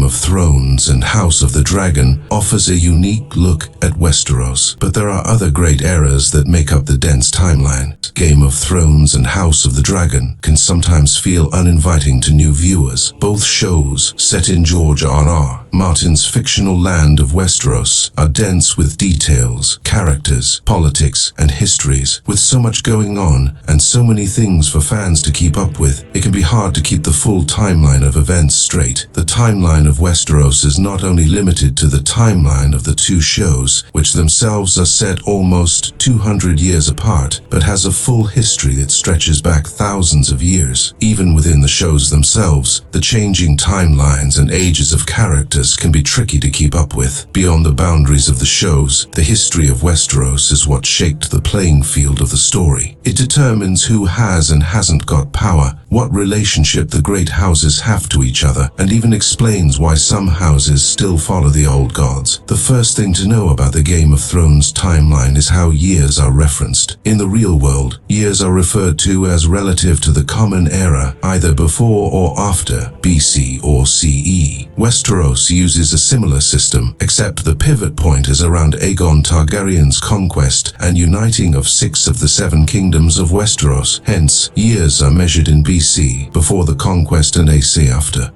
of Thrones and House of the Dragon offers a unique look at Westeros, but there are other great eras that make up the dense timeline. Game of Thrones and House of the Dragon can sometimes feel uninviting to new viewers. Both shows, set in George R.R. Martin's fictional land of Westeros, are dense with details, characters, politics, and histories. With so much going on and so many things for fans to keep up with, it can be hard to keep the full timeline of events straight. The timeline of Westeros is not only limited to the timeline of the two shows, which themselves are set almost 200 years apart, but has a full history that stretches back thousands of years. Even within the shows themselves, the changing timelines and ages of characters can be tricky to keep up with. Beyond the boundaries of the shows, the history of Westeros is what shaped the playing field of the story. It determines who has and hasn't got power, what relationship the great houses have to each other, and even explains why some houses still follow the old gods. The first thing to know about the Game of Thrones timeline is how years are referenced. In the real world, years are referred to as relative to the common era, either before or after BC or CE. Westeros uses a similar system, except the pivot point is around Aegon Targaryen's conquest and uniting of 6 of the 7 kingdoms of Westeros. Hence, years are measured in BC before the conquest and AC after.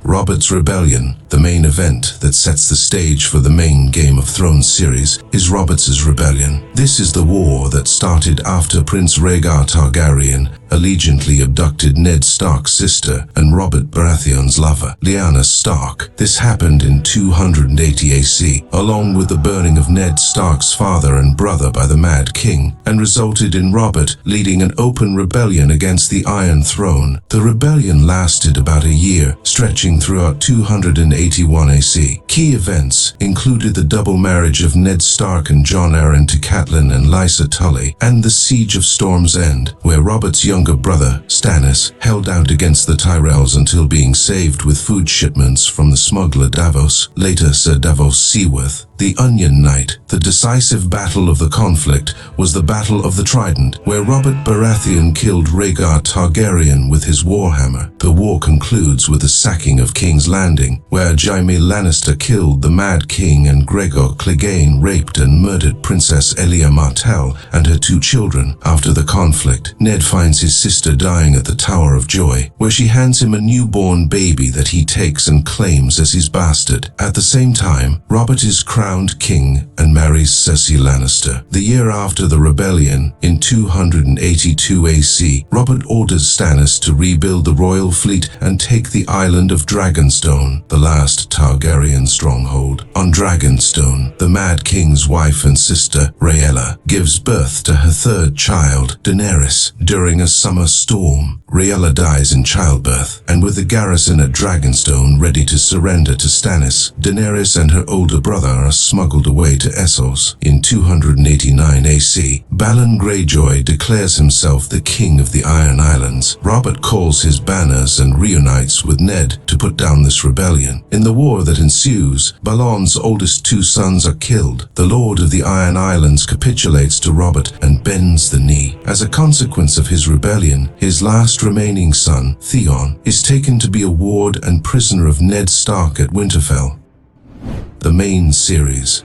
Robert's Rebellion, the main event that sets the stage for the main Game of Thrones series, is Robert's Rebellion. This is the war that started after Prince Rhaegar Targaryen allegedly abducted Ned Stark's sister and Robert Baratheon's lover, Lyanna Stark. This happened in 280 AC, along with the burning of Ned Stark's father and brother by the Mad King, and resulted in Robert leading an open rebellion against the Iron Throne. The rebellion lasted about a year, stretching throughout 281 AC. Key events included the double marriage of Ned Stark and Jon Arryn to Catelyn and Lysa Tully, and the Siege of Storm's End, where Robert's younger brother, Stannis, held out against the Tyrells until being saved with food shipments from the smuggler Davos, later Sir Davos Seaworth. The Onion Night, the decisive battle of the conflict, was the Battle of the Trident, where Robert Baratheon killed Rhaegar Targaryen with his warhammer. The war concludes with the sacking of King's Landing, where Jaime Lannister killed the Mad King and Gregor Clegane raped and murdered Princess Elia Martell and her 2 children. After the conflict, Ned finds his sister dying at the Tower of Joy, where she hands him a newborn baby that he takes and claims as his bastard. At the same time, Robert is crowned king and marries Cersei Lannister. The year after the rebellion, in 282 AC, Robert orders Stannis to rebuild the royal fleet and take the island of Dragonstone, the last Targaryen stronghold. On Dragonstone, the Mad King's wife and sister, Rhaella, gives birth to her 3rd child, Daenerys, during a summer storm. Rhaella dies in childbirth, and with the garrison at Dragonstone ready to surrender to Stannis, Daenerys and her older brother are smuggled away to Essos. In 289 AC, Balon Greyjoy declares himself the king of the Iron Islands. Robert calls his banners and reunites with Ned to put down this rebellion. In the war that ensues, Balon's oldest 2 sons are killed. The Lord of the Iron Islands capitulates to Robert and bends the knee. As a consequence of his rebellion, his last remaining son, Theon, is taken to be a ward and prisoner of Ned Stark at Winterfell. The main series.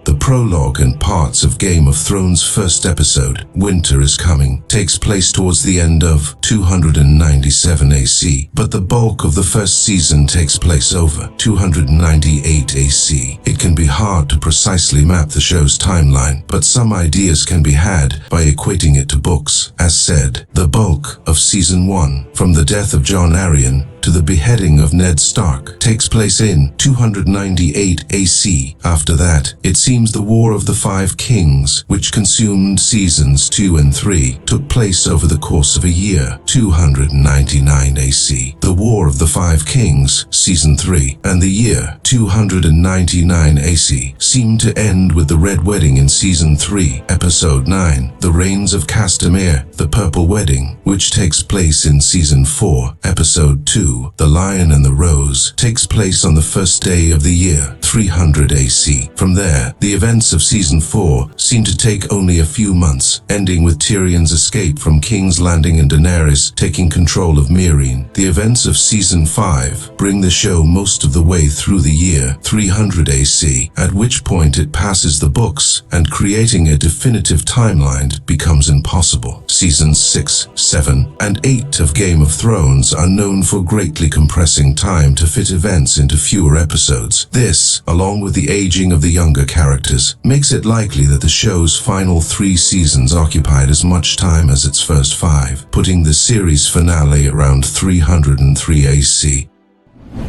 The prologue and parts of Game of Thrones' first episode, Winter is Coming, takes place towards the end of 297 AC, but the bulk of the first season takes place over 298 AC. It can be hard to precisely map the show's timeline, but some ideas can be had by equating it to books. As said, the bulk of Season 1, from the death of Jon Arryn to the beheading of Ned Stark, takes place in 298 AC. After that, it seems the War of the 5 Kings, which consumed seasons 2 and 3, took place over the course of a year, 299 AC. The War of the 5 Kings, Season 3, and the year 299 AC seemed to end with the Red Wedding in Season 3, Episode 9, The Rains of Castamere, The Purple Wedding, which takes place in Season 4, Episode 2. 2, The Lion and the Rose, takes place on the first day of the year, 300 AC. From there, the events of Season 4 seem to take only a few months, ending with Tyrion's escape from King's Landing and Daenerys taking control of Meereen. The events of Season 5 bring the show most of the way through the year, 300 AC, at which point it passes the books, and creating a definitive timeline becomes impossible. Seasons 6, 7, and 8 of Game of Thrones are known for greatly compressing time to fit events into fewer episodes. This, along with the aging of the younger characters, makes it likely that the show's final 3 seasons occupied as much time as its first 5, putting the series finale around 303 AC.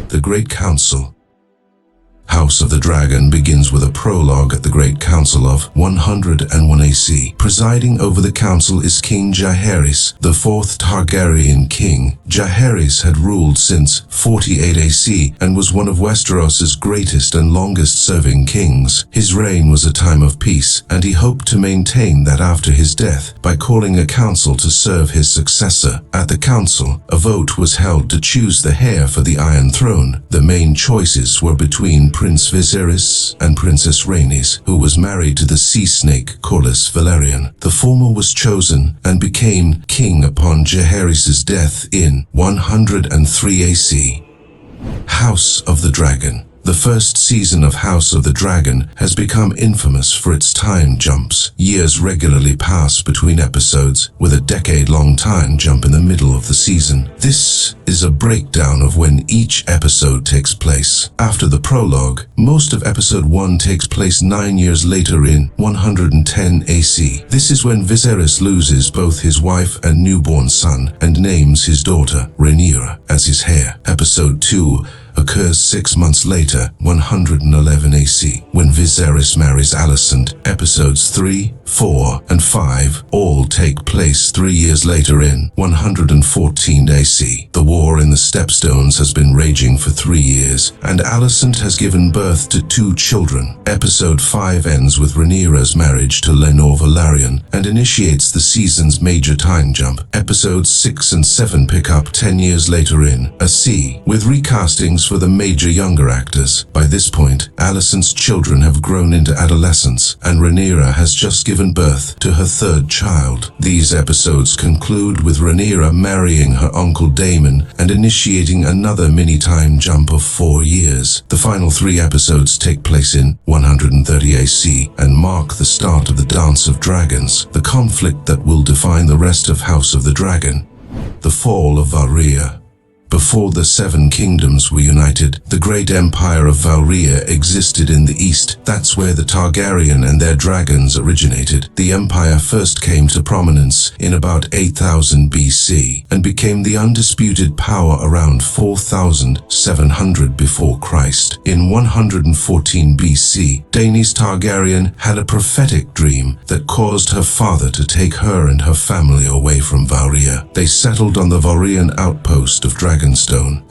The Great Council. House of the Dragon begins with a prologue at the Great Council of 101 AC. Presiding over the council is King Jaehaerys, the 4th Targaryen king. Jaehaerys had ruled since 48 AC and was one of Westeros' greatest and longest-serving kings. His reign was a time of peace, and he hoped to maintain that after his death by calling a council to serve his successor. At the council, a vote was held to choose the heir for the Iron Throne. The main choices were between Prince Viserys and Princess Rhaenys, who was married to the sea snake Corlys Velaryon. The former was chosen and became king upon Jaehaerys' death in 103 AC. House of the Dragon. The first season of House of the Dragon has become infamous for its time jumps. Years regularly pass between episodes, with a decade-long time jump in the middle of the season. This is a breakdown of when each episode takes place. After the prologue, most of Episode 1 takes place 9 years later in 110 AC. This is when Viserys loses both his wife and newborn son and names his daughter, Rhaenyra, as his heir. Episode 2 occurs 6 months later, 111 AC, when Viserys marries Alicent. Episodes 3, 4, and 5 all take place 3 years later in 114 AC. The war in the Stepstones has been raging for 3 years, and Alicent has given birth to 2 children. Episode 5 ends with Rhaenyra's marriage to Lenor Velaryon and initiates the season's major time jump. Episodes 6 and 7 pick up 10 years later in AC, with recastings for the major younger actors. By this point, Alicent's children have grown into adolescents, and Rhaenyra has just given birth to her 3rd child. These episodes conclude with Rhaenyra marrying her uncle Daemon and initiating another mini-time jump of 4 years. The final 3 episodes take place in 130 AC and mark the start of the Dance of Dragons, the conflict that will define the rest of House of the Dragon. The Fall of Valyria. Before the 7 kingdoms were united, the great empire of Valyria existed in the east. That's where the Targaryen and their dragons originated. The empire first came to prominence in about 8000 BC and became the undisputed power around 4700 before Christ. In 114 BC, Daenerys Targaryen had a prophetic dream that caused her father to take her and her family away from Valyria. They settled on the Valyrian outpost of Dragonstone,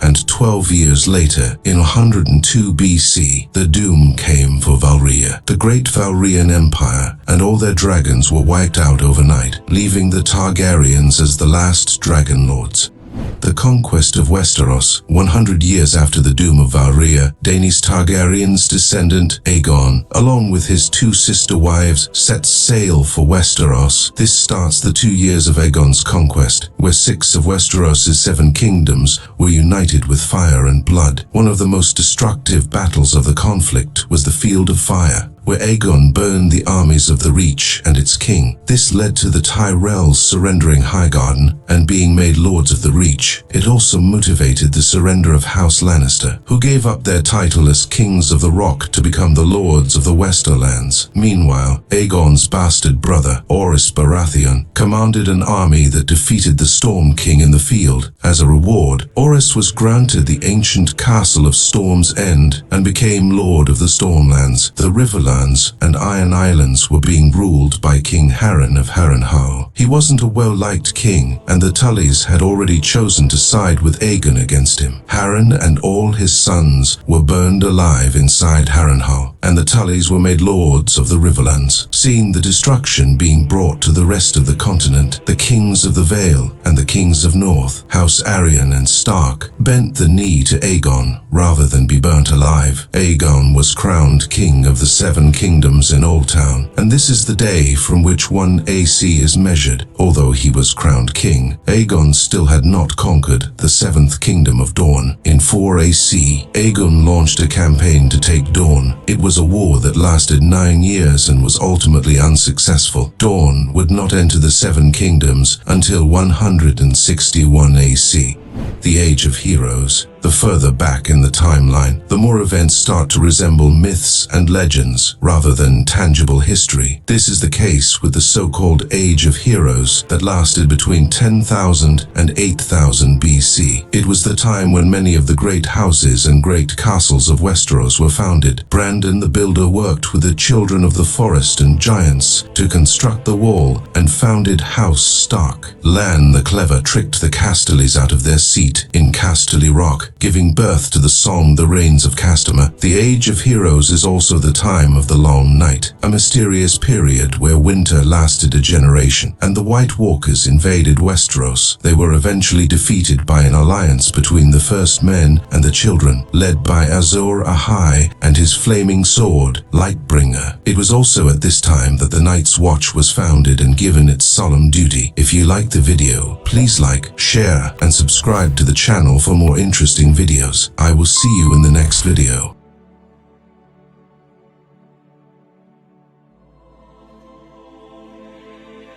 and 12 years later, in 102 BC, the doom came for Valyria. The great Valyrian Empire and all their dragons were wiped out overnight, leaving the Targaryens as the last dragon lords. The conquest of Westeros. 100 years after the doom of Valyria, Daenerys Targaryen's descendant, Aegon, along with his 2 sister wives, sets sail for Westeros. This starts the 2 years of Aegon's conquest, where 6 of Westeros' 7 kingdoms were united with fire and blood. One of the most destructive battles of the conflict was the Field of Fire, where Aegon burned the armies of the Reach and its king. This led to the Tyrells surrendering Highgarden and being made lords of the Reach. It also motivated the surrender of House Lannister, who gave up their title as Kings of the Rock to become the Lords of the Westerlands. Meanwhile, Aegon's bastard brother, Orys Baratheon, commanded an army that defeated the Storm King in the field. As a reward, Orys was granted the ancient castle of Storm's End and became Lord of the Stormlands. The Riverlands and Iron Islands were being ruled by King Harren of Harrenhal. He wasn't a well-liked king, and the Tullys had already chosen to side with Aegon against him. Harren and all his sons were burned alive inside Harrenhal, and the Tullys were made lords of the Riverlands. Seeing the destruction being brought to the rest of the continent, the kings of the Vale and the kings of North, House Arryn and Stark, bent the knee to Aegon rather than be burnt alive. Aegon was crowned king of the Seven Kingdoms in Oldtown, and this is the day from which 1 AC is measured. Although he was crowned king, Aegon still had not conquered the Seventh Kingdom of Dorne. In 4 AC, Aegon launched a campaign to take Dorne. It was a war that lasted 9 years and was ultimately unsuccessful. Dorne would not enter the Seven Kingdoms until 161 AC. The Age of Heroes. The further back in the timeline, the more events start to resemble myths and legends rather than tangible history. This is the case with the so-called Age of Heroes that lasted between 10,000 and 8,000 BC. It was the time when many of the great houses and great castles of Westeros were founded. Brandon the Builder worked with the children of the forest and giants to construct the wall and founded House Stark. Lan the Clever tricked the Casterlys out of their seat in Casterly Rock, giving birth to the song The Reigns of Castamere. The Age of Heroes is also the time of the Long Night, a mysterious period where winter lasted a generation, and the White Walkers invaded Westeros. They were eventually defeated by an alliance between the First Men and the Children, led by Azor Ahai and his flaming sword, Lightbringer. It was also at this time that the Night's Watch was founded and given its solemn duty. If you liked the video, please like, share, and subscribe to the channel for more interesting videos. I will see you in the next video.